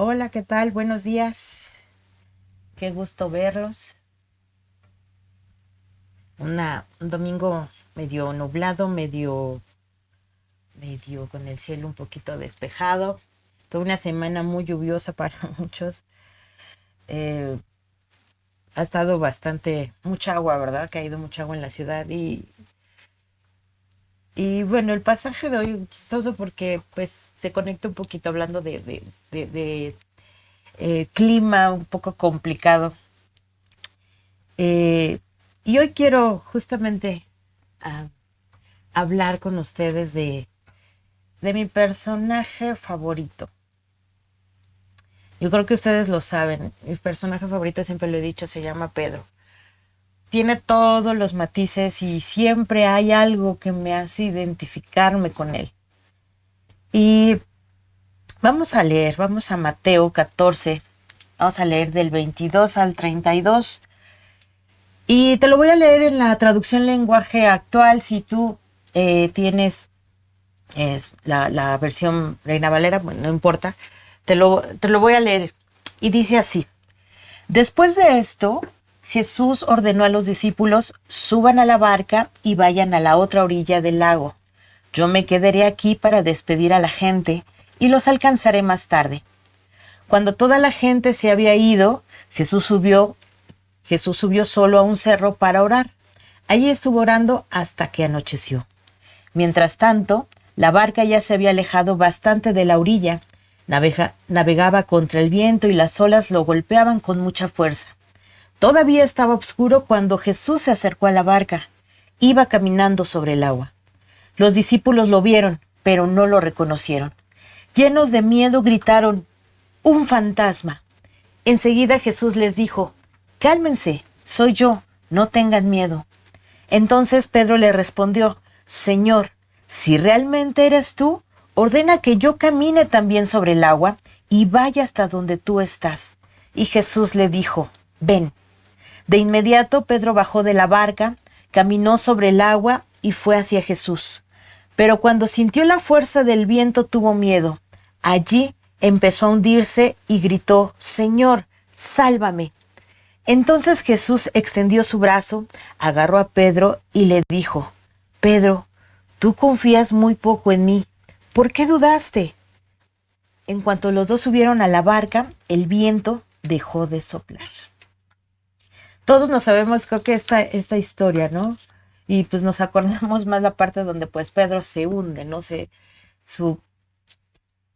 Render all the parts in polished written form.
Hola, ¿qué tal? Buenos días. Qué gusto verlos. Un domingo medio nublado, medio con el cielo un poquito despejado. Toda una semana muy lluviosa para muchos. Eh, ha estado mucha agua, ¿verdad? Ha caído mucha agua en la ciudad. Y bueno, el pasaje de hoy es chistoso porque pues se conecta un poquito hablando de clima un poco complicado. Eh, y hoy quiero justamente ah, hablar con ustedes de mi personaje favorito. Yo creo que ustedes lo saben. Mi personaje favorito, siempre lo he dicho, se llama Pedro. Tiene todos los matices y siempre hay algo que me hace identificarme con él. Y vamos a Mateo 14. Vamos a leer del 22 al 32. Y te lo voy a leer en la traducción lenguaje actual. Si tú tienes la versión Reina Valera, bueno, no importa, te lo voy a leer. Y dice así: después de esto, Jesús ordenó a los discípulos: suban a la barca y vayan a la otra orilla del lago. Yo me quedaré aquí para despedir a la gente y los alcanzaré más tarde. Cuando toda la gente se había ido, Jesús subió solo a un cerro para orar. Allí estuvo orando hasta que anocheció. Mientras tanto, la barca ya se había alejado bastante de la orilla. Navegaba contra el viento y las olas lo golpeaban con mucha fuerza. Todavía estaba oscuro cuando Jesús se acercó a la barca. Iba caminando sobre el agua. Los discípulos lo vieron, pero no lo reconocieron. Llenos de miedo gritaron: ¡un fantasma! Enseguida Jesús les dijo: cálmense, soy yo, no tengan miedo. Entonces Pedro le respondió: Señor, si realmente eres tú, ordena que yo camine también sobre el agua y vaya hasta donde tú estás. Y Jesús le dijo: ven. De inmediato Pedro bajó de la barca, caminó sobre el agua y fue hacia Jesús. Pero cuando sintió la fuerza del viento tuvo miedo. Allí empezó a hundirse y gritó: Señor, sálvame. Entonces Jesús extendió su brazo, agarró a Pedro y le dijo: Pedro, tú confías muy poco en mí. ¿Por qué dudaste? En cuanto los dos subieron a la barca, el viento dejó de soplar. Todos nos sabemos, creo que esta historia, ¿no? Y pues nos acordamos más la parte donde pues Pedro se hunde, ¿no? Su,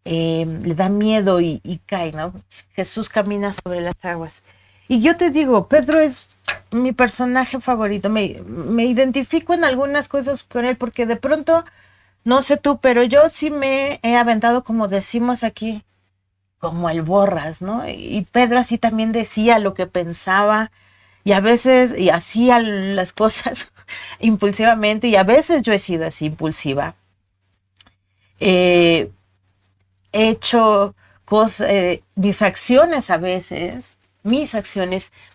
Le da miedo y cae, ¿no? Jesús camina sobre las aguas. Y yo te digo, Pedro es mi personaje favorito. Me identifico en algunas cosas con él porque de pronto, no sé tú, pero yo sí me he aventado, como decimos aquí, como el borras, ¿no? Y Pedro así también decía lo que pensaba y a veces y hacía las cosas impulsivamente y a veces yo he sido así impulsiva. Eh, He hecho cosas, mis acciones,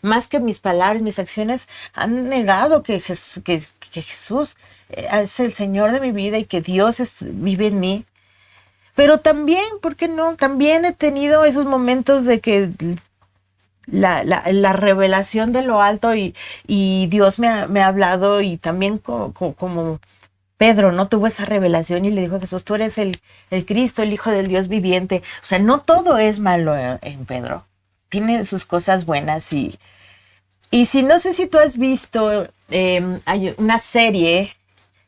más que mis palabras, mis acciones han negado que Jesús es el Señor de mi vida y que vive en mí. Pero también, ¿por qué no? También he tenido esos momentos de que la revelación de lo alto y Dios me ha hablado y también como Pedro no tuvo esa revelación y le dijo a Jesús: tú eres el Cristo, el Hijo del Dios viviente. O sea, no todo es malo en Pedro. Tiene sus cosas buenas y si no sé si tú has visto, hay una serie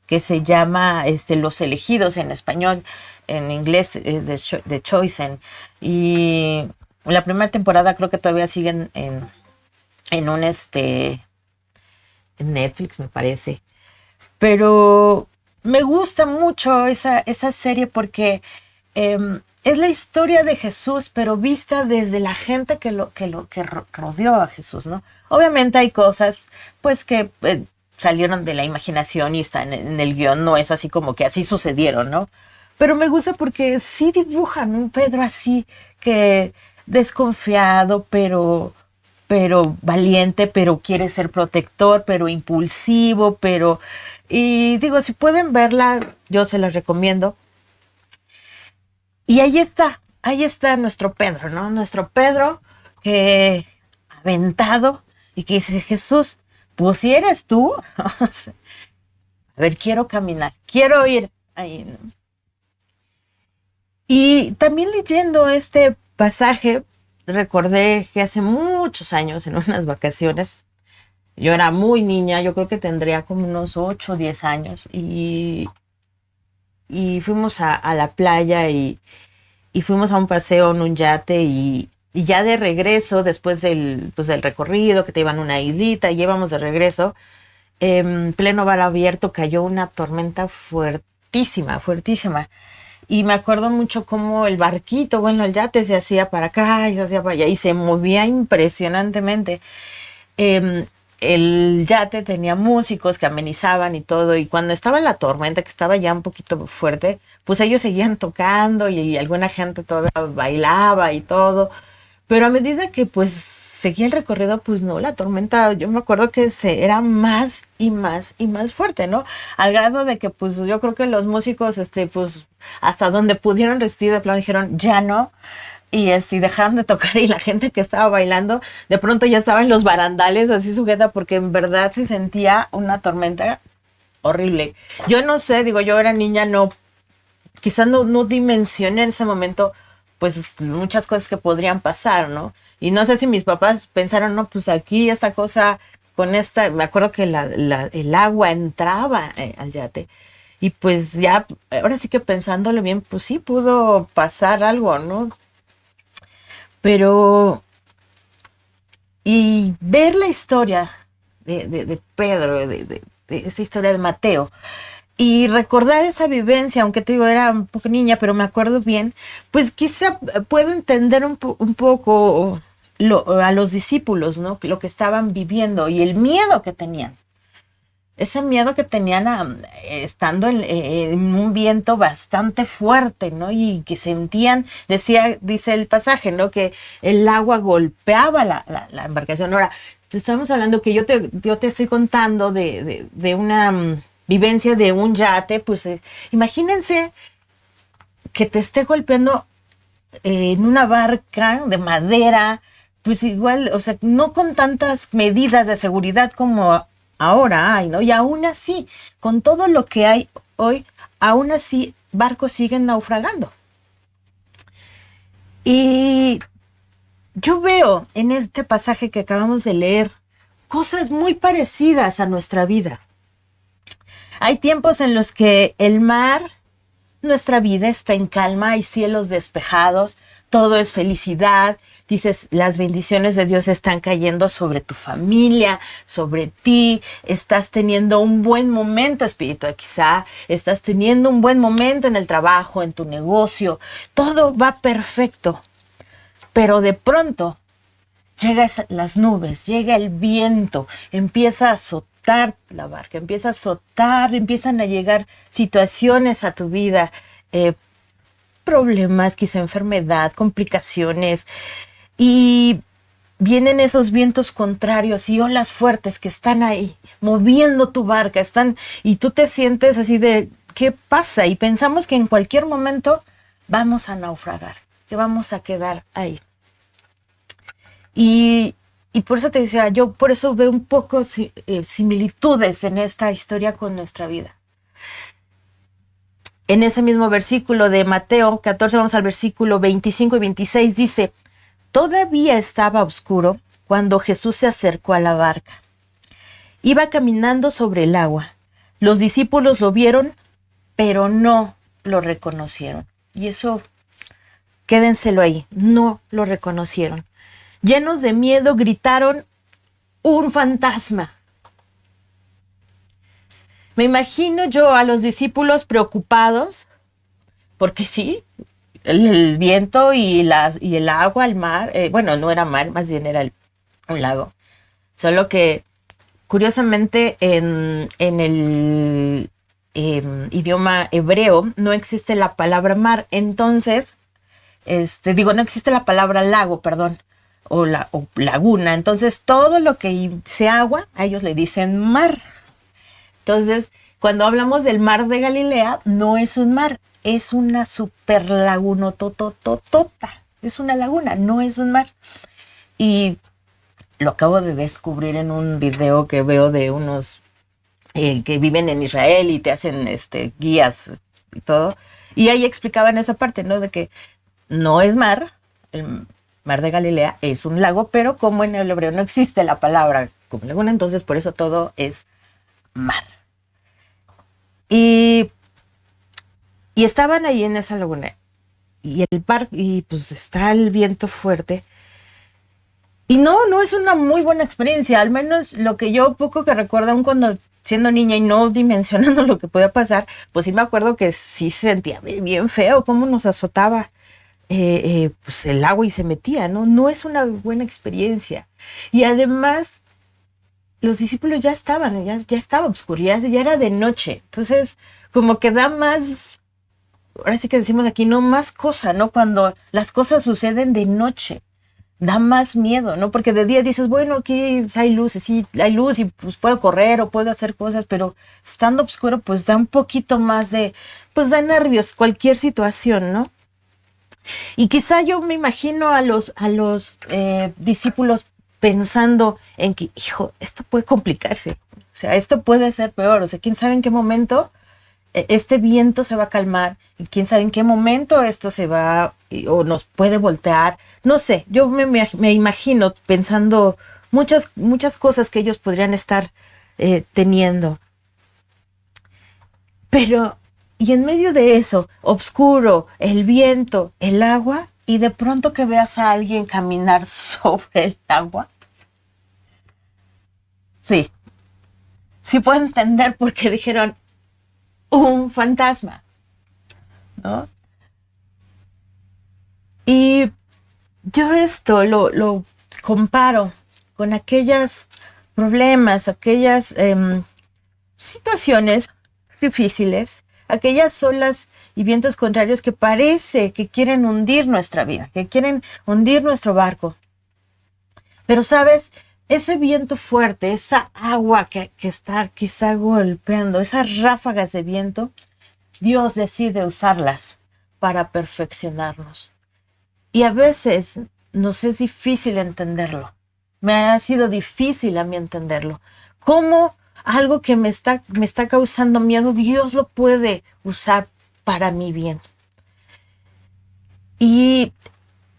que se llama Los Elegidos en español, en inglés es The Chosen. Y la primera temporada creo que todavía siguen en un en Netflix, me parece. Pero me gusta mucho esa serie porque es la historia de Jesús, pero vista desde la gente que rodeó a Jesús, ¿no? Obviamente hay cosas, pues, que salieron de la imaginación y están en el guión, no es así como que así sucedieron, ¿no? Pero me gusta porque sí dibujan un Pedro así, que desconfiado, pero valiente, pero quiere ser protector, pero impulsivo, pero... Y digo, si pueden verla, yo se las recomiendo. Y ahí está. ahí está nuestro Pedro, ¿no? Nuestro Pedro que aventado y que dice, Jesús, pues si eres tú, o sea, a ver, quiero caminar, quiero ir ahí, ¿no? Y también leyendo este pasaje, recordé que hace muchos años, en unas vacaciones, yo era muy niña, yo creo que tendría como unos 8 o 10 años, y fuimos a la playa y fuimos a un paseo en un yate y ya de regreso, después pues del recorrido, que te iban a una islita y íbamos de regreso, en pleno mar abierto cayó una tormenta fuertísima, fuertísima. Y me acuerdo mucho cómo el barquito, bueno, el yate se hacía para acá y se hacía para allá y se movía impresionantemente. Eh, el yate tenía músicos que amenizaban y todo, y cuando estaba la tormenta, que estaba ya un poquito fuerte, pues ellos seguían tocando y alguna gente todavía bailaba y todo. Pero a medida que pues seguía el recorrido, pues no, la tormenta, yo me acuerdo que era más y más y más fuerte, ¿no? Al grado de que pues yo creo que los músicos, pues hasta donde pudieron resistir de plano dijeron, ya no, y dejaron de tocar y la gente que estaba bailando, de pronto ya estaba en los barandales así sujeta porque en verdad se sentía una tormenta horrible. Yo no sé, digo, yo era niña, no, quizás no dimensioné en ese momento pues muchas cosas que podrían pasar, ¿no? Y no sé si mis papás pensaron, no, pues aquí esta cosa, con esta, me acuerdo que el agua entraba al yate. Y pues ya, ahora sí que pensándolo bien, pues sí pudo pasar algo, ¿no? Pero, y ver la historia de Pedro, de esa historia de Mateo, y recordar esa vivencia, aunque te digo, era un poco niña, pero me acuerdo bien, pues quizá puedo entender un poco a los discípulos, ¿no? Lo que estaban viviendo y el miedo que tenían. Ese miedo que tenían estando en un viento bastante fuerte, ¿no? Y que sentían, dice el pasaje, ¿no? Que el agua golpeaba la embarcación. Ahora, te estamos hablando que yo te estoy contando de una vivencia de un yate, pues imagínense que te esté golpeando en una barca de madera, pues igual, o sea, no con tantas medidas de seguridad como ahora hay, ¿no? Y aún así, con todo lo que hay hoy, aún así barcos siguen naufragando. Y yo veo en este pasaje que acabamos de leer cosas muy parecidas a nuestra vida. Hay tiempos en los que el mar, nuestra vida está en calma, hay cielos despejados, todo es felicidad. Dices, las bendiciones de Dios están cayendo sobre tu familia, sobre ti. Estás teniendo un buen momento espiritual, quizá. Estás teniendo un buen momento en el trabajo, en tu negocio. Todo va perfecto. Pero de pronto llegan las nubes, llega el viento, empieza a azotar la barca, empieza a azotar, empiezan a llegar situaciones a tu vida, problemas, quizá enfermedad, complicaciones, y vienen esos vientos contrarios y olas fuertes que están ahí moviendo tu barca, y tú te sientes así de ¿qué pasa? Y pensamos que en cualquier momento vamos a naufragar, que vamos a quedar ahí. Y por eso te decía, yo por eso veo un poco similitudes en esta historia con nuestra vida. En ese mismo versículo de Mateo 14, vamos al versículo 25 y 26, dice, todavía estaba oscuro cuando Jesús se acercó a la barca. Iba caminando sobre el agua. Los discípulos lo vieron, pero no lo reconocieron. Y eso, quédenselo ahí, no lo reconocieron. Llenos de miedo, gritaron, ¡un fantasma! Me imagino yo a los discípulos preocupados, porque sí, el viento y el agua, el mar, bueno, no era mar, más bien era un lago. Solo que, curiosamente, en el idioma hebreo no existe la palabra mar. Entonces, no existe la palabra lago, perdón, o laguna. Entonces, todo lo que sea agua, a ellos le dicen mar. Entonces, cuando hablamos del mar de Galilea, no es un mar, es una super laguna totototota. Es una laguna, no es un mar. Y lo acabo de descubrir en un video que veo de unos que viven en Israel y te hacen guías y todo. Y ahí explicaban esa parte, ¿no? De que no es mar, el mar de Galilea es un lago, pero como en el hebreo no existe la palabra como laguna, entonces por eso todo es mar. Y estaban ahí en esa laguna y el parque, y pues está el viento fuerte. Y no es una muy buena experiencia, al menos lo que yo poco que recuerdo aún cuando siendo niña y no dimensionando lo que podía pasar, pues sí me acuerdo que sí se sentía bien feo cómo nos azotaba pues el agua y se metía, ¿no? No es una buena experiencia. Y además los discípulos ya estaban, ya estaba oscuridad, ya era de noche. Entonces como que da más, ahora sí que decimos aquí, no más cosa, ¿no? Cuando las cosas suceden de noche. Da más miedo, ¿no? Porque de día dices, bueno, aquí hay luces, sí, hay luz y pues puedo correr o puedo hacer cosas, pero estando oscuro pues da un poquito más de, pues da nervios cualquier situación, ¿no? Y quizá yo me imagino a los discípulos pensando en que, hijo, esto puede complicarse, o sea, esto puede ser peor, o sea, quién sabe en qué momento este viento se va a calmar y quién sabe en qué momento esto se va o nos puede voltear. No sé, yo me imagino pensando muchas cosas que ellos podrían estar teniendo. Pero, y en medio de eso, oscuro, el viento, el agua, y de pronto que veas a alguien caminar sobre el agua. Sí, sí puedo entender por qué dijeron un fantasma, ¿no? Y yo esto lo comparo con aquellos problemas, aquellas situaciones difíciles, aquellas olas y vientos contrarios que parece que quieren hundir nuestra vida, que quieren hundir nuestro barco. Pero sabes, ese viento fuerte, esa agua que está quizá golpeando, esas ráfagas de viento, Dios decide usarlas para perfeccionarnos. Y a veces nos es difícil entenderlo. Me ha sido difícil a mí entenderlo. ¿Cómo algo que me está causando miedo, Dios lo puede usar para mi bien? Y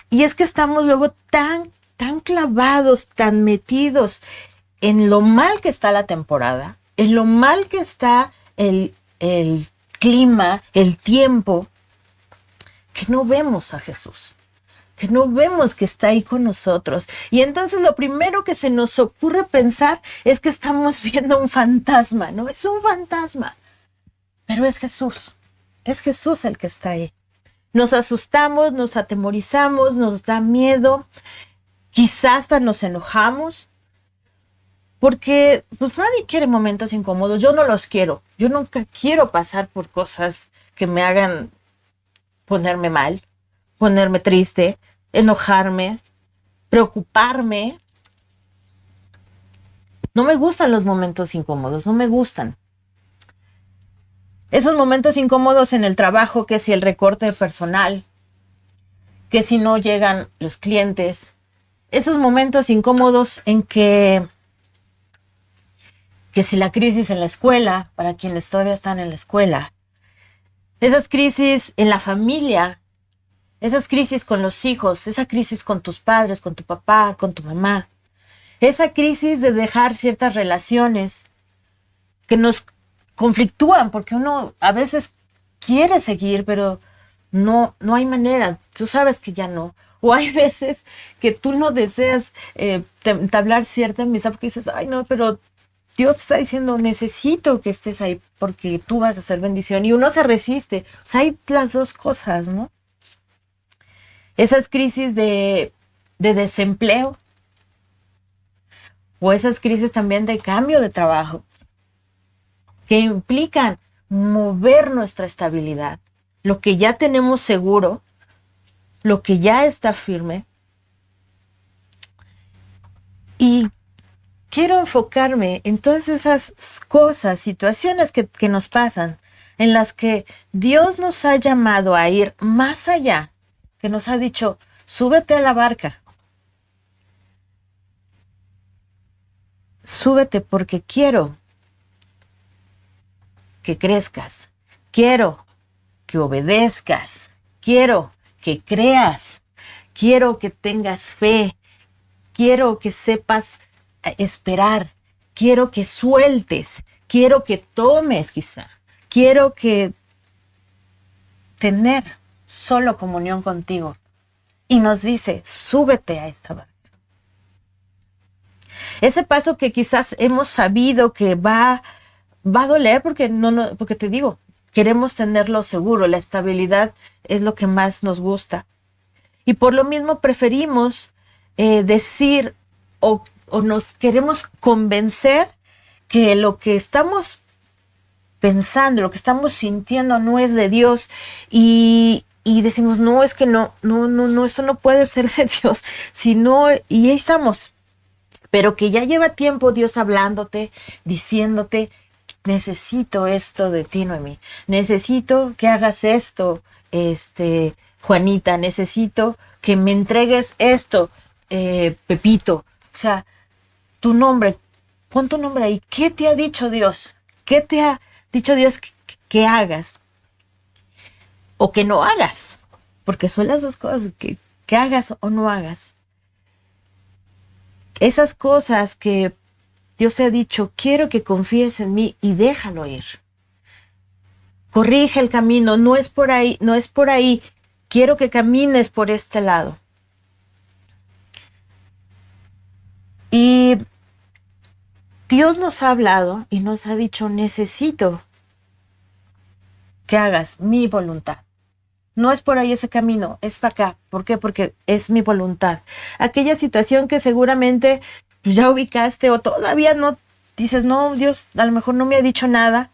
es que estamos luego tan clavados, tan metidos en lo mal que está la temporada, en lo mal que está el clima, el tiempo, que no vemos a Jesús, que no vemos que está ahí con nosotros. Y entonces lo primero que se nos ocurre pensar es que estamos viendo un fantasma, ¿no? Es un fantasma, pero es Jesús el que está ahí. Nos asustamos, nos atemorizamos, nos da miedo, quizás hasta nos enojamos, porque pues nadie quiere momentos incómodos. Yo no los quiero, yo nunca quiero pasar por cosas que me hagan ponerme mal, ponerme triste, enojarme, preocuparme. No me gustan los momentos incómodos, no me gustan. Esos momentos incómodos en el trabajo, que si el recorte de personal, que si no llegan los clientes, esos momentos incómodos en que si la crisis en la escuela, para quienes todavía están en la escuela, esas crisis en la familia, esas crisis con los hijos, esa crisis con tus padres, con tu papá, con tu mamá, esa crisis de dejar ciertas relaciones que nos conflictúan, porque uno a veces quiere seguir, pero no hay manera, tú sabes que ya no. O hay veces que tú no deseas entablar cierta amistad porque dices, ay no, pero Dios está diciendo, necesito que estés ahí porque tú vas a hacer bendición. Y uno se resiste. O sea, hay las dos cosas, ¿no? Esas crisis de desempleo o esas crisis también de cambio de trabajo que implican mover nuestra estabilidad, lo que ya tenemos seguro, lo que ya está firme. Y quiero enfocarme en todas esas cosas, situaciones que nos pasan, en las que Dios nos ha llamado a ir más allá, que nos ha dicho, súbete a la barca, súbete porque quiero que crezcas, quiero que obedezcas, quiero que creas, quiero que tengas fe, quiero que sepas esperar, quiero que sueltes, quiero que tomes quizá, quiero que tener solo comunión contigo. Y nos dice, súbete a esta barca. Ese paso que quizás hemos sabido que va a doler porque porque te digo, queremos tenerlo seguro, la estabilidad es lo que más nos gusta. Y por lo mismo preferimos decir o nos queremos convencer que lo que estamos pensando, lo que estamos sintiendo no es de Dios y decimos, no, es que no, eso no puede ser de Dios, sino, y ahí estamos. Pero que ya lleva tiempo Dios hablándote, diciéndote, necesito esto de ti, Noemí. Necesito que hagas esto, Juanita. Necesito que me entregues esto, Pepito. O sea, tu nombre, pon tu nombre ahí. ¿Qué te ha dicho Dios? ¿Qué te ha dicho Dios que hagas? O que no hagas. Porque son las dos cosas, que hagas o no hagas. Esas cosas que Dios te ha dicho, quiero que confíes en mí y déjalo ir. Corrige el camino, no es por ahí, no es por ahí. Quiero que camines por este lado. Y Dios nos ha hablado y nos ha dicho, necesito que hagas mi voluntad. No es por ahí ese camino, es para acá. ¿Por qué? Porque es mi voluntad. Aquella situación que seguramente ya ubicaste o todavía no dices, no, Dios a lo mejor no me ha dicho nada,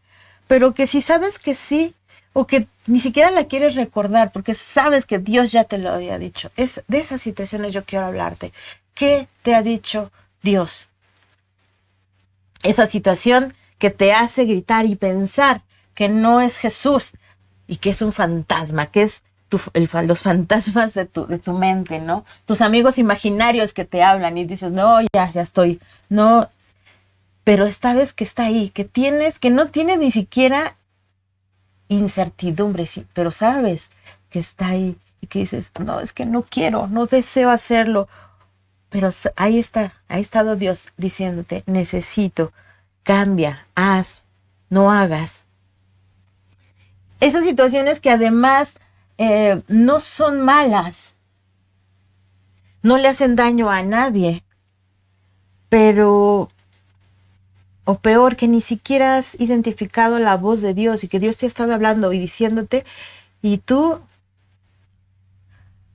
pero que si sabes que sí, o que ni siquiera la quieres recordar porque sabes que Dios ya te lo había dicho. Es de esas situaciones yo quiero hablarte. ¿Qué te ha dicho Dios? Esa situación que te hace gritar y pensar que no es Jesús y que es un fantasma, que es los fantasmas de tu mente, ¿no? Tus amigos imaginarios que te hablan y dices, no, ya estoy, no, pero esta vez que está ahí, que no tienes ni siquiera incertidumbre, sí, pero sabes que está ahí y que dices, no, es que no quiero, no deseo hacerlo, pero ahí está, ha estado Dios diciéndote, necesito, cambia, haz, no hagas. Esas situaciones que además no son malas, no le hacen daño a nadie, pero, o peor, que ni siquiera has identificado la voz de Dios y que Dios te ha estado hablando y diciéndote, y tú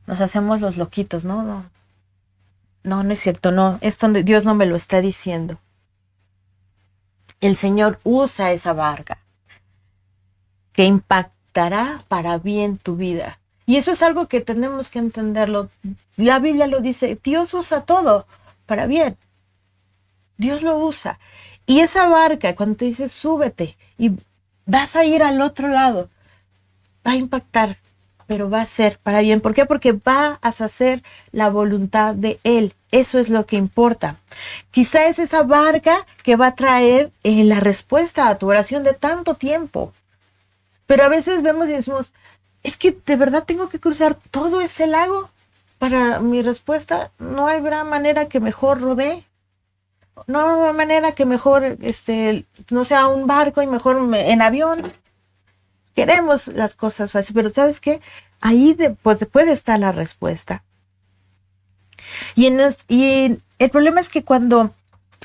nos hacemos los loquitos, ¿no? No es cierto, no, Dios no me lo está diciendo. El Señor usa esa barca que impactará para bien tu vida. Y eso es algo que tenemos que entenderlo. La Biblia lo dice, Dios usa todo para bien. Dios lo usa. Y esa barca, cuando te dice súbete y vas a ir al otro lado, va a impactar, pero va a ser para bien. ¿Por qué? Porque vas a hacer la voluntad de Él. Eso es lo que importa. Quizá es esa barca que va a traer la respuesta a tu oración de tanto tiempo. Pero a veces vemos y decimos, es que de verdad tengo que cruzar todo ese lago para mi respuesta. No habrá manera que mejor rodee. No habrá manera que mejor, no sea un barco y mejor en avión. Queremos las cosas fáciles, pero ¿sabes qué? Ahí puede estar la respuesta. Y el problema es que cuando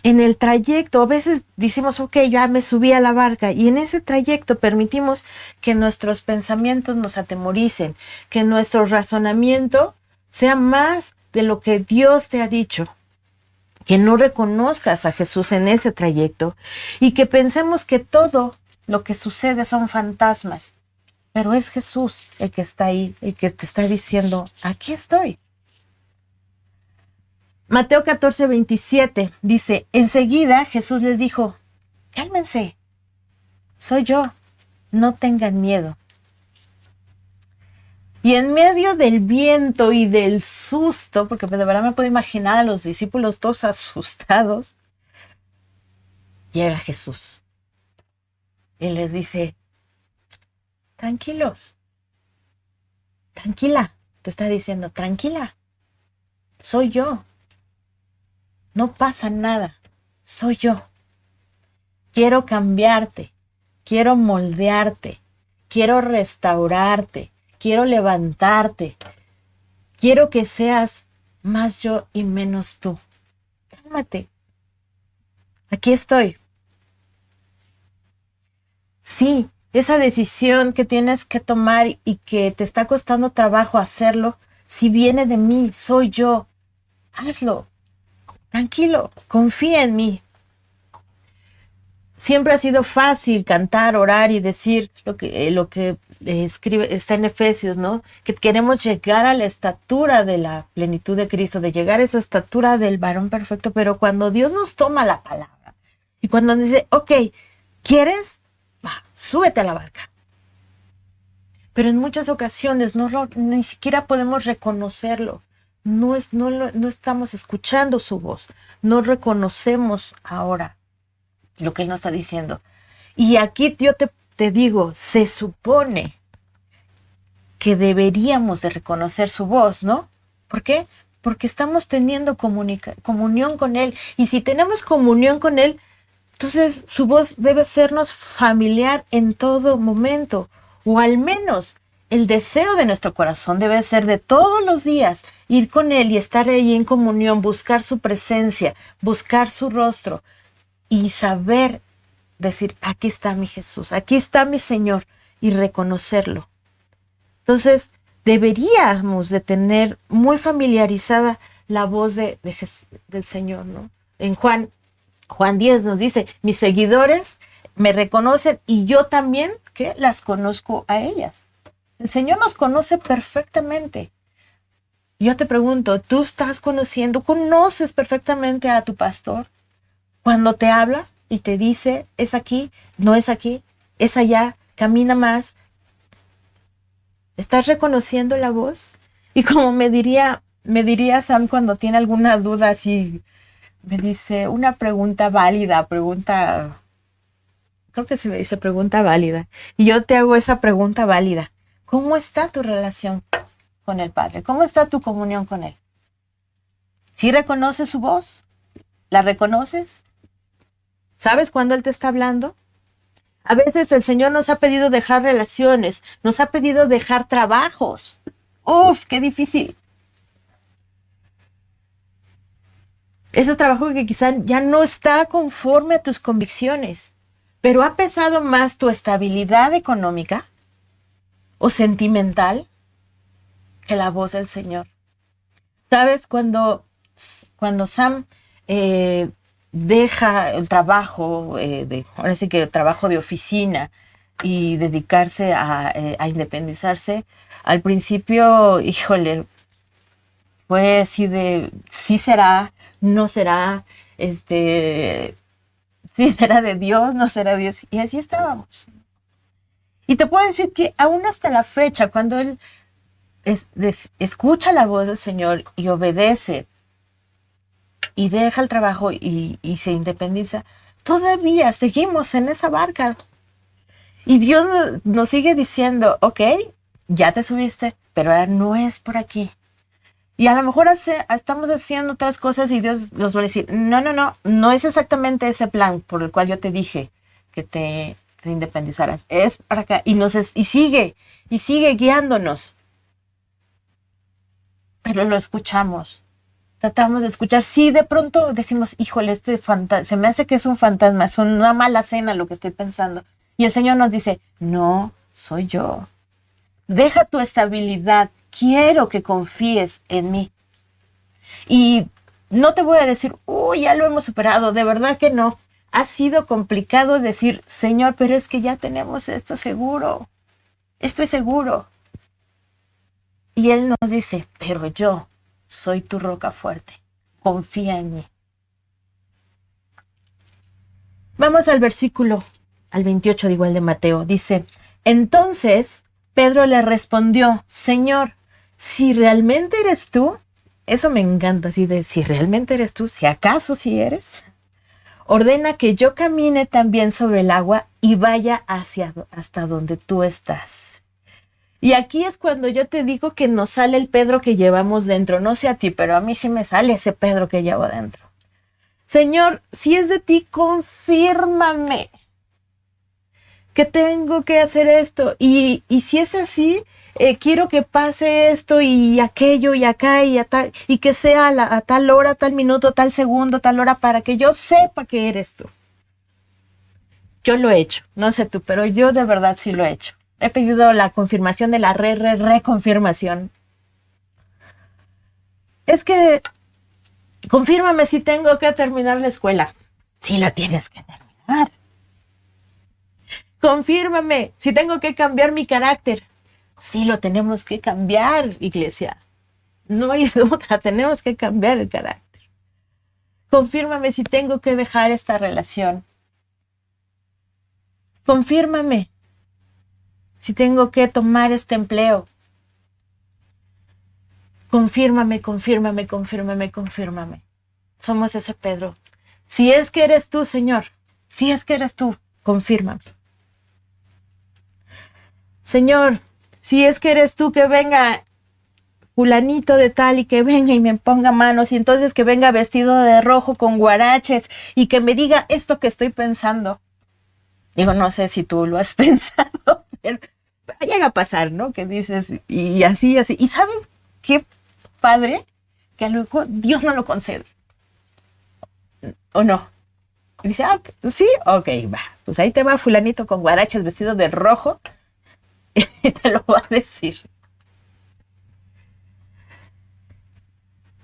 en el trayecto, a veces decimos, ok, ya me subí a la barca, y en ese trayecto permitimos que nuestros pensamientos nos atemoricen, que nuestro razonamiento sea más de lo que Dios te ha dicho, que no reconozcas a Jesús en ese trayecto y que pensemos que todo lo que sucede son fantasmas, pero es Jesús el que está ahí, el que te está diciendo, aquí estoy. Mateo 14:27 dice, enseguida Jesús les dijo, cálmense, soy yo, no tengan miedo. Y en medio del viento y del susto, porque de verdad me puedo imaginar a los discípulos todos asustados, llega Jesús y les dice, tranquilos, tranquila, te está diciendo, tranquila, soy yo, no pasa nada, soy yo. Quiero cambiarte, quiero moldearte, quiero restaurarte, quiero levantarte, quiero que seas más yo y menos tú. Cálmate, aquí estoy. Sí, esa decisión que tienes que tomar y que te está costando trabajo hacerlo, si viene de mí, soy yo, hazlo. Tranquilo, confía en mí. Siempre ha sido fácil cantar, orar y decir lo que escribe, está en Efesios, ¿no? Que queremos llegar a la estatura de la plenitud de Cristo, de llegar a esa estatura del varón perfecto, pero cuando Dios nos toma la palabra y cuando nos dice, ok, ¿quieres? Va, súbete a la barca. Pero en muchas ocasiones ni siquiera podemos reconocerlo. No estamos escuchando su voz, no reconocemos ahora lo que Él nos está diciendo. Y aquí yo te digo, se supone que deberíamos de reconocer su voz, ¿no? ¿Por qué? Porque estamos teniendo comunión con Él. Y si tenemos comunión con Él, entonces su voz debe sernos familiar en todo momento. O al menos el deseo de nuestro corazón debe ser de todos los días ir con Él y estar ahí en comunión, buscar su presencia, buscar su rostro y saber decir, aquí está mi Jesús, aquí está mi Señor, y reconocerlo. Entonces, deberíamos de tener muy familiarizada la voz del Señor, ¿no? En Juan 10 nos dice, mis seguidores me reconocen y yo también, ¿qué? Las conozco a ellas. El Señor nos conoce perfectamente. Yo te pregunto, ¿tú conoces perfectamente a tu pastor? Cuando te habla y te dice, es aquí, no es aquí, es allá, camina más. ¿Estás reconociendo la voz? Y como me diría Sam cuando tiene alguna duda así, me dice una pregunta válida, creo que se me dice pregunta válida. Y yo te hago esa pregunta válida. ¿Cómo está tu relación con el Padre? ¿Cómo está tu comunión con Él? ¿Sí reconoces su voz? ¿La reconoces? ¿Sabes cuándo Él te está hablando? A veces el Señor nos ha pedido dejar relaciones, nos ha pedido dejar trabajos. ¡Uf, qué difícil! Ese trabajo que quizá ya no está conforme a tus convicciones, pero ha pesado más tu estabilidad económica o sentimental que la voz del Señor. ¿Sabes? Cuando Sam deja el trabajo, ahora sí que el trabajo de oficina y dedicarse a independizarse, al principio, híjole, fue así de, sí será, no será, sí será de Dios, no será de Dios, y así estábamos. Y te puedo decir que aún hasta la fecha, cuando él escucha la voz del Señor y obedece y deja el trabajo y se independiza, todavía seguimos en esa barca. Y Dios nos sigue diciendo, ok, ya te subiste, pero ahora no es por aquí. Y a lo mejor estamos haciendo otras cosas y Dios nos va a decir, no es exactamente ese plan por el cual yo te dije que te independizaras. Es para acá. Y sigue guiándonos. Pero lo escuchamos. Tratamos de escuchar. Sí, de pronto decimos, híjole, se me hace que es un fantasma, es una mala cena lo que estoy pensando. Y el Señor nos dice, no, soy yo. Deja tu estabilidad. Quiero que confíes en mí. Y no te voy a decir, ya lo hemos superado. De verdad que no. Ha sido complicado decir, Señor, pero es que ya tenemos esto seguro. Estoy seguro. Y Él nos dice, pero yo soy tu roca fuerte. confía en mí. Vamos al versículo, al 28 de igual de Mateo. Dice, entonces Pedro le respondió, Señor, si realmente eres tú, eso me encanta, así de si realmente eres tú, si acaso sí eres, ordena que yo camine también sobre el agua y vaya hasta donde tú estás. Y aquí es cuando yo te digo que nos sale el Pedro que llevamos dentro. No sé a ti, pero a mí sí me sale ese Pedro que llevo dentro. Señor, si es de ti, confírmame que tengo que hacer esto. Y si es así, quiero que pase esto y aquello y acá y que sea a tal hora, tal minuto, tal segundo, tal hora, para que yo sepa que eres tú. Yo lo he hecho, no sé tú, pero yo de verdad sí lo he hecho. He pedido la confirmación de la reconfirmación. Es que confírmame si tengo que terminar la escuela. Sí la tienes que terminar. Confírmame si tengo que cambiar mi carácter. Sí lo tenemos que cambiar, iglesia. No hay duda, tenemos que cambiar el carácter. Confírmame si tengo que dejar esta relación. Confírmame si tengo que tomar este empleo. Confírmame, confírmame, confírmame, confírmame. Somos ese Pedro. Si es que eres tú, Señor, si es que eres tú, confírmame. Señor, si es que eres tú, que venga fulanito de tal y que venga y me ponga manos y entonces que venga vestido de rojo con guaraches y que me diga esto que estoy pensando. Digo, no sé si tú lo has pensado, pero llega a pasar, ¿no? Que dices, y así. ¿Y sabes qué padre? Que a lo mejor Dios no lo concede. ¿O no? Y dice, sí, ok, va. Pues ahí te va fulanito con guaraches vestido de rojo y te lo va a decir.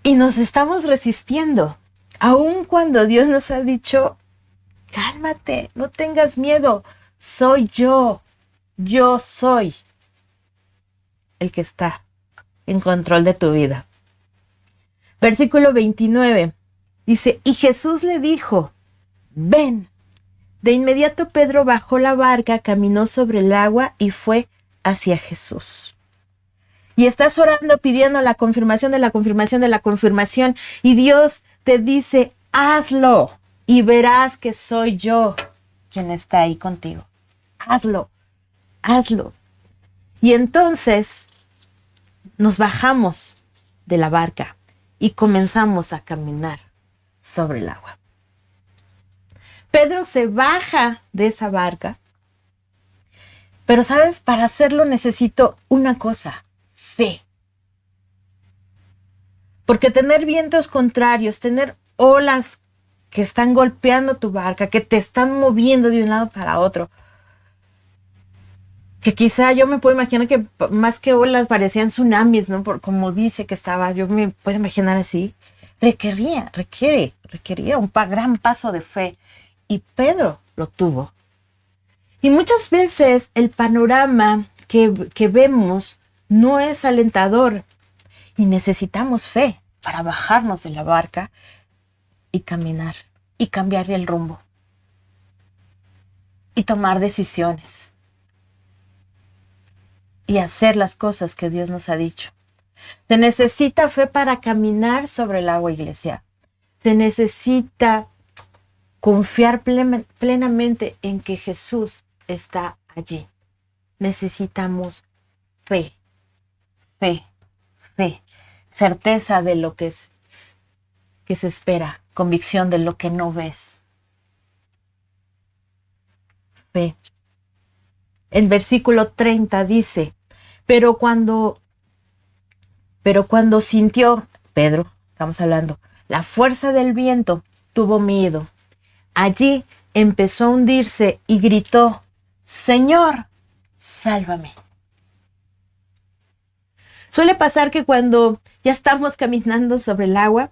Y nos estamos resistiendo, aun cuando Dios nos ha dicho, cálmate, no tengas miedo, soy yo soy el que está en control de tu vida. Versículo 29 dice, y Jesús le dijo, ven. De inmediato Pedro bajó la barca, caminó sobre el agua y fue hacia Jesús. Y estás orando pidiendo la confirmación de la confirmación de la confirmación y Dios te dice, hazlo y verás que soy yo quien está ahí contigo. Hazlo, hazlo. Y entonces nos bajamos de la barca y comenzamos a caminar sobre el agua. Pedro se baja de esa barca, pero ¿sabes? Para hacerlo necesito una cosa, fe. Porque tener vientos contrarios, tener olas que están golpeando tu barca, que te están moviendo de un lado para otro, que quizá yo me puedo imaginar que más que olas parecían tsunamis, ¿no? Por como dice que estaba, yo me puedo imaginar así. Requería un gran paso de fe. Y Pedro lo tuvo. Y muchas veces el panorama que vemos no es alentador. Y necesitamos fe para bajarnos de la barca y caminar y cambiar el rumbo. Y tomar decisiones. Y hacer las cosas que Dios nos ha dicho. Se necesita fe para caminar sobre el agua, iglesia. Se necesita confiar plenamente en que Jesús está allí. Necesitamos fe, certeza de lo que se espera, convicción de lo que no ves. Fe. El versículo 30 dice, pero cuando sintió, Pedro, estamos hablando, la fuerza del viento, tuvo miedo. Allí empezó a hundirse y gritó, Señor, sálvame. Suele pasar que cuando ya estamos caminando sobre el agua,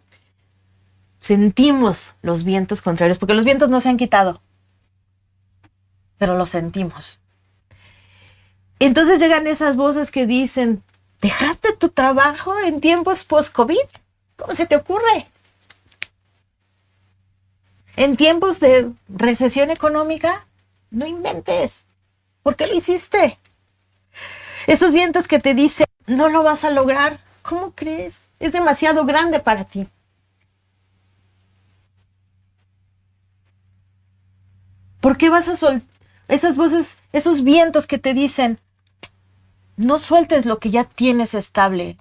sentimos los vientos contrarios, porque los vientos no se han quitado, pero los sentimos. Entonces llegan esas voces que dicen, ¿dejaste tu trabajo en tiempos post-COVID? ¿Cómo se te ocurre? En tiempos de recesión económica, no inventes. ¿Por qué lo hiciste? Esos vientos que te dicen, no lo vas a lograr. ¿Cómo crees? Es demasiado grande para ti. ¿Por qué vas a soltar esas voces, esos vientos que te dicen, no sueltes lo que ya tienes estable?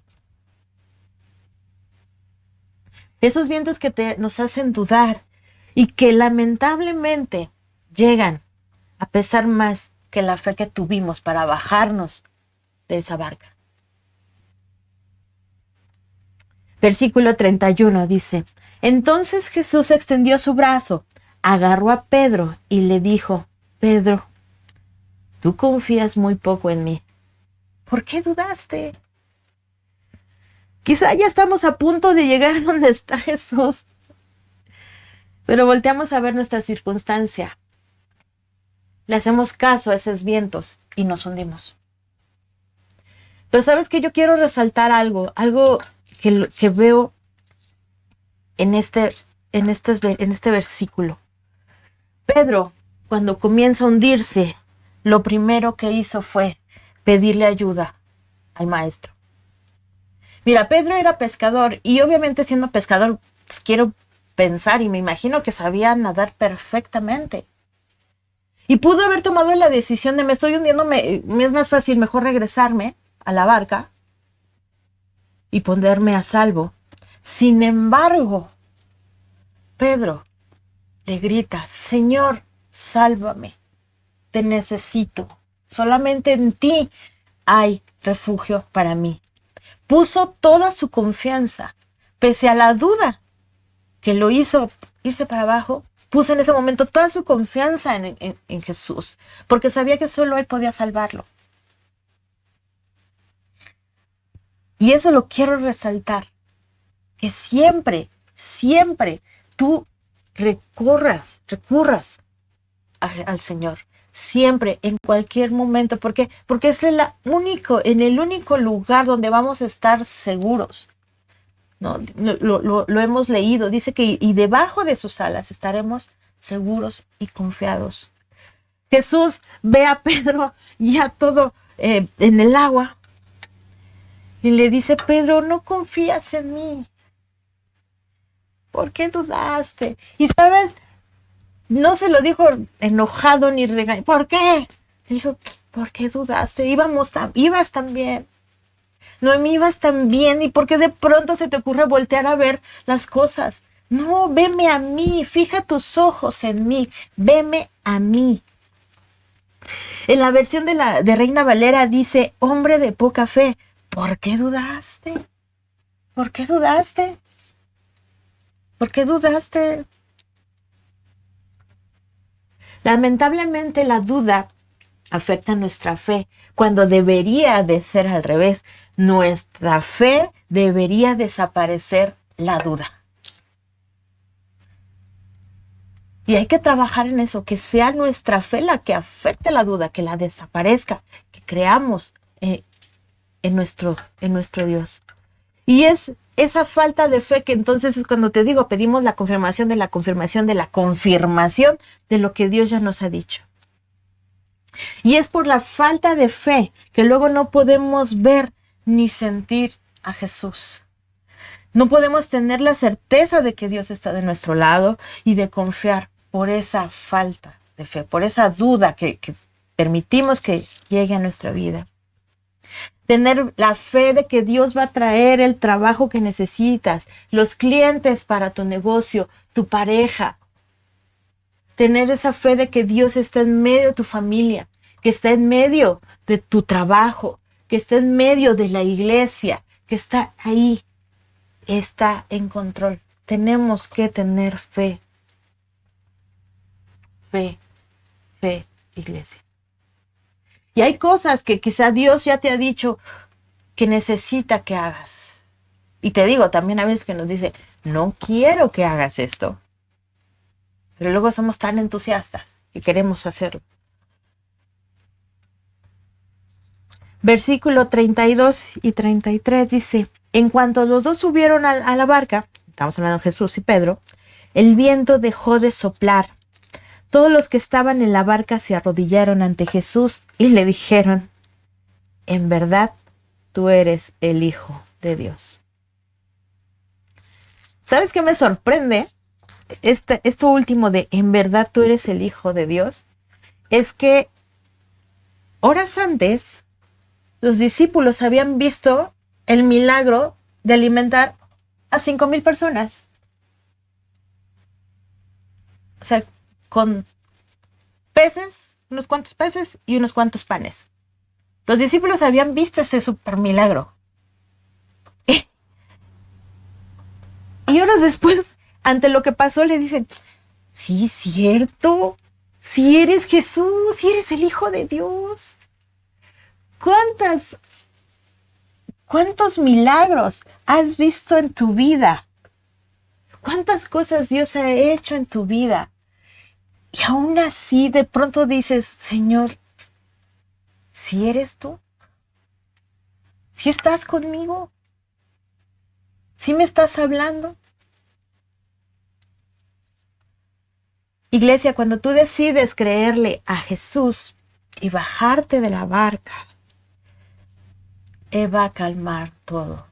Esos vientos que nos hacen dudar y que lamentablemente llegan a pesar más que la fe que tuvimos para bajarnos de esa barca. Versículo 31 dice, entonces Jesús extendió su brazo, agarró a Pedro y le dijo, Pedro, tú confías muy poco en mí. ¿Por qué dudaste? Quizá ya estamos a punto de llegar a donde está Jesús, pero volteamos a ver nuestra circunstancia. Le hacemos caso a esos vientos y nos hundimos. Pero sabes que yo quiero resaltar algo que veo en este versículo. Pedro, cuando comienza a hundirse, lo primero que hizo fue pedirle ayuda al maestro. Mira, Pedro era pescador y obviamente siendo pescador, pues, quiero pensar y me imagino que sabía nadar perfectamente. Y pudo haber tomado la decisión de me estoy hundiendo, me es más fácil mejor regresarme a la barca y ponerme a salvo. Sin embargo, Pedro le grita, Señor, sálvame, te necesito. Solamente en ti hay refugio para mí. Puso toda su confianza, pese a la duda que lo hizo irse para abajo, puso en ese momento toda su confianza en Jesús, porque sabía que solo Él podía salvarlo. Y eso lo quiero resaltar, que siempre tú recurras al Señor, siempre, en cualquier momento. ¿Por qué? Porque es en el único lugar donde vamos a estar seguros. ¿No? Lo hemos leído, dice que y debajo de sus alas estaremos seguros y confiados. Jesús ve a Pedro ya todo en el agua y le dice, Pedro, no confías en mí. ¿Por qué dudaste? Y sabes, no se lo dijo enojado ni regañado. ¿Por qué? Le dijo, ¿por qué dudaste? Ibas tan bien. No me ibas tan bien. ¿Y por qué de pronto se te ocurre voltear a ver las cosas? No, veme a mí. Fija tus ojos en mí. Veme a mí. En la versión de Reina Valera dice, hombre de poca fe, ¿por qué dudaste? ¿Por qué dudaste? ¿Por qué dudaste? Lamentablemente la duda afecta nuestra fe, cuando debería de ser al revés. Nuestra fe debería desaparecer la duda. Y hay que trabajar en eso, que sea nuestra fe la que afecte la duda, que la desaparezca, que creamos en nuestro Dios. Y es esa falta de fe que entonces es cuando te digo, pedimos la confirmación de la confirmación de la confirmación de lo que Dios ya nos ha dicho. Y es por la falta de fe que luego no podemos ver ni sentir a Jesús. No podemos tener la certeza de que Dios está de nuestro lado y de confiar por esa falta de fe, por esa duda que permitimos que llegue a nuestra vida. Tener la fe de que Dios va a traer el trabajo que necesitas, los clientes para tu negocio, tu pareja. Tener esa fe de que Dios está en medio de tu familia, que está en medio de tu trabajo, que está en medio de la iglesia, que está ahí, está en control. Tenemos que tener fe. Fe, iglesia. Y hay cosas que quizá Dios ya te ha dicho que necesita que hagas. Y te digo, también a veces que nos dice, no quiero que hagas esto. Pero luego somos tan entusiastas que queremos hacerlo. Versículo 32 y 33 dice, en cuanto los dos subieron a la barca, estamos hablando de Jesús y Pedro, El viento dejó de soplar. Todos los que estaban en la barca se arrodillaron ante Jesús y le dijeron: en verdad, tú eres el Hijo de Dios. ¿Sabes qué me sorprende? Esto último de en verdad tú eres el Hijo de Dios, es que horas antes los discípulos habían visto el milagro de alimentar a 5,000 personas. O sea, con peces, unos cuantos peces y unos cuantos panes. Los discípulos habían visto ese super milagro. Y horas después, ante lo que pasó, le dicen: sí, cierto, si eres Jesús, si eres el Hijo de Dios. ¿Cuántos milagros has visto en tu vida? ¿Cuántas cosas Dios ha hecho en tu vida? Y aún así, de pronto dices: Señor, si eres tú, si estás conmigo, si me estás hablando. Iglesia, cuando tú decides creerle a Jesús y bajarte de la barca, Él va a calmar todo.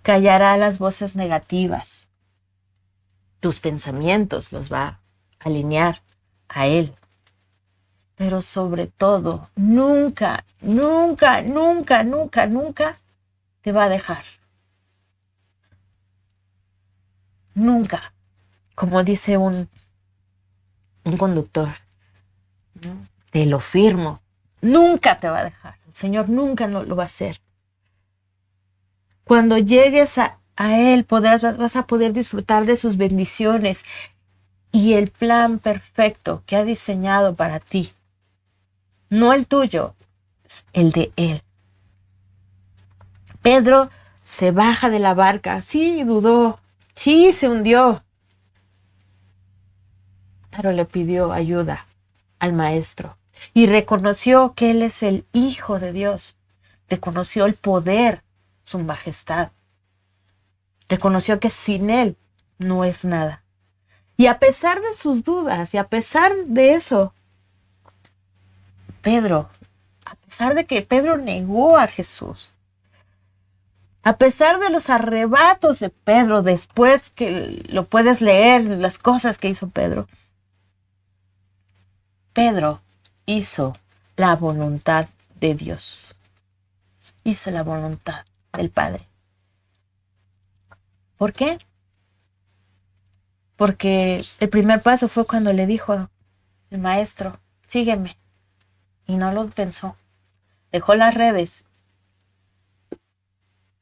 Callará las voces negativas. Tus pensamientos los va a alinear a Él. Pero sobre todo, nunca, nunca, nunca, nunca, nunca te va a dejar. Nunca. Como dice un conductor, ¿no? Te lo firmo. Nunca te va a dejar. El Señor nunca lo va a hacer. Cuando llegues a Él, vas a poder disfrutar de sus bendiciones y el plan perfecto que ha diseñado para ti. No el tuyo, es el de Él. Pedro se baja de la barca. Sí, dudó. Sí, se hundió. Pero le pidió ayuda al Maestro y reconoció que Él es el Hijo de Dios. Reconoció el poder, su majestad. Reconoció que sin Él no es nada. Y a pesar de sus dudas y a pesar de eso, a pesar de que Pedro negó a Jesús, a pesar de los arrebatos de Pedro, después que lo puedes leer, las cosas que hizo Pedro hizo la voluntad de Dios. Hizo la voluntad del Padre. ¿Por qué? Porque el primer paso fue cuando le dijo el Maestro: sígueme. Y no lo pensó. Dejó las redes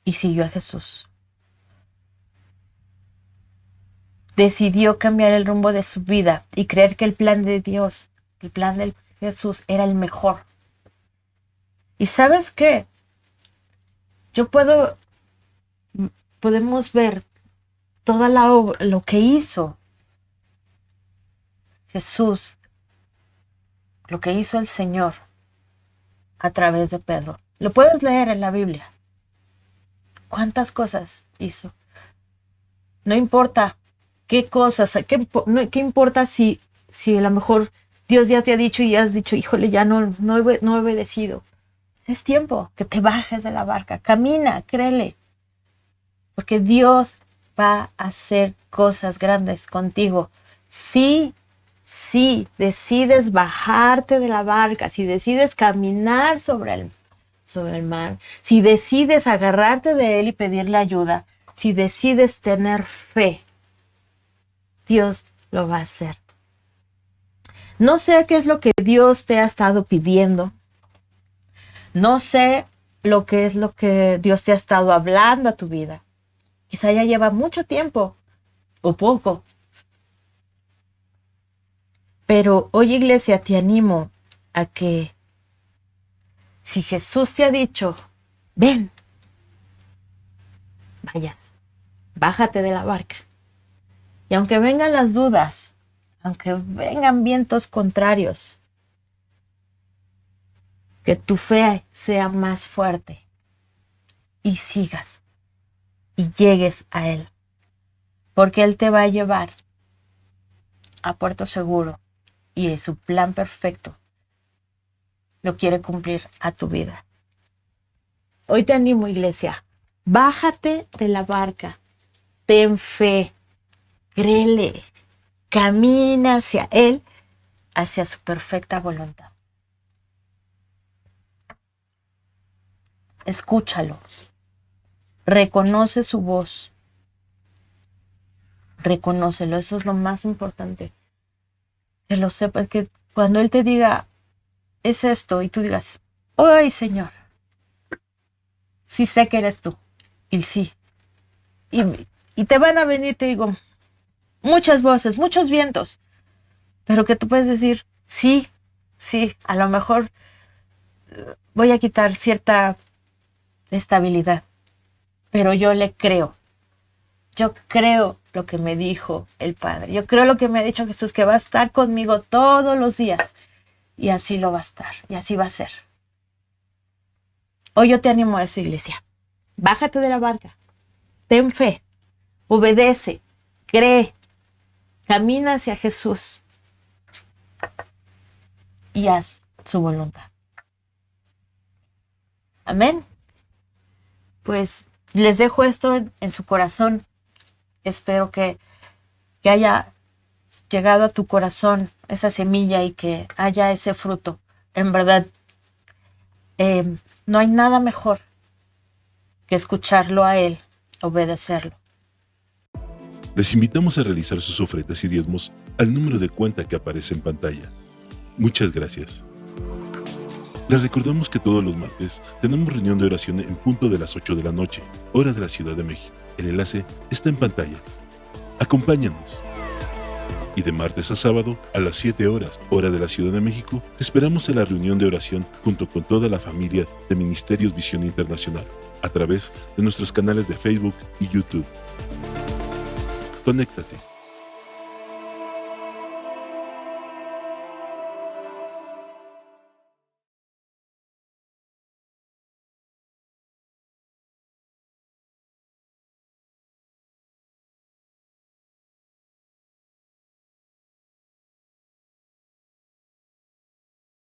y siguió a Jesús. Decidió cambiar el rumbo de su vida y creer que el plan de Dios, el plan de Jesús era el mejor. ¿Y sabes qué? Podemos ver toda la obra, lo que hizo Jesús, lo que hizo el Señor a través de Pedro. Lo puedes leer en la Biblia. ¿Cuántas cosas hizo? No importa qué cosas, qué importa si a lo mejor Dios ya te ha dicho y has dicho: híjole, ya no he obedecido. Es tiempo que te bajes de la barca. Camina, créele. Porque Dios va a hacer cosas grandes contigo. Sí, decides bajarte de la barca, si decides caminar sobre el mar, si decides agarrarte de Él y pedirle ayuda, si decides tener fe, Dios lo va a hacer. No sé qué es lo que Dios te ha estado pidiendo. No sé lo que Dios te ha estado hablando a tu vida. Quizá ya lleva mucho tiempo o poco. Pero hoy, iglesia, te animo a que si Jesús te ha dicho: ven, vayas, bájate de la barca. Y aunque vengan las dudas, aunque vengan vientos contrarios, que tu fe sea más fuerte y sigas y llegues a Él. porque Él te va a llevar a puerto seguro y es su plan perfecto lo quiere cumplir a tu vida. Hoy te animo, iglesia, bájate de la barca, ten fe, créele, camina hacia Él, hacia su perfecta voluntad. Escúchalo, reconoce su voz, reconócelo, eso es lo más importante. Que lo sepas, que cuando Él te diga, es esto, y tú digas, ¡ay, Señor! Sí sé que eres tú, y sí. Y te van a venir, te digo, muchas voces, muchos vientos, pero que tú puedes decir, sí, a lo mejor voy a quitar cierta estabilidad, pero yo le creo. Yo creo lo que me dijo el Padre. Yo creo lo que me ha dicho Jesús, que va a estar conmigo todos los días. Y así lo va a estar, y así va a ser. Hoy yo te animo a eso, iglesia. Bájate de la barca, ten fe, obedece, cree, camina hacia Jesús y haz su voluntad. Amén. Pues les dejo esto en su corazón. Espero que haya llegado a tu corazón esa semilla y que haya ese fruto. En verdad, no hay nada mejor que escucharlo a Él, obedecerlo. Les invitamos a realizar sus ofrendas y diezmos al número de cuenta que aparece en pantalla. Muchas gracias. Les recordamos que todos los martes tenemos reunión de oración en punto de las 8 de la noche, hora de la Ciudad de México. El enlace está en pantalla. Acompáñanos. Y de martes a sábado, a las 7 horas, hora de la Ciudad de México, te esperamos en la reunión de oración junto con toda la familia de Ministerios Visión Internacional, a través de nuestros canales de Facebook y YouTube. Conéctate.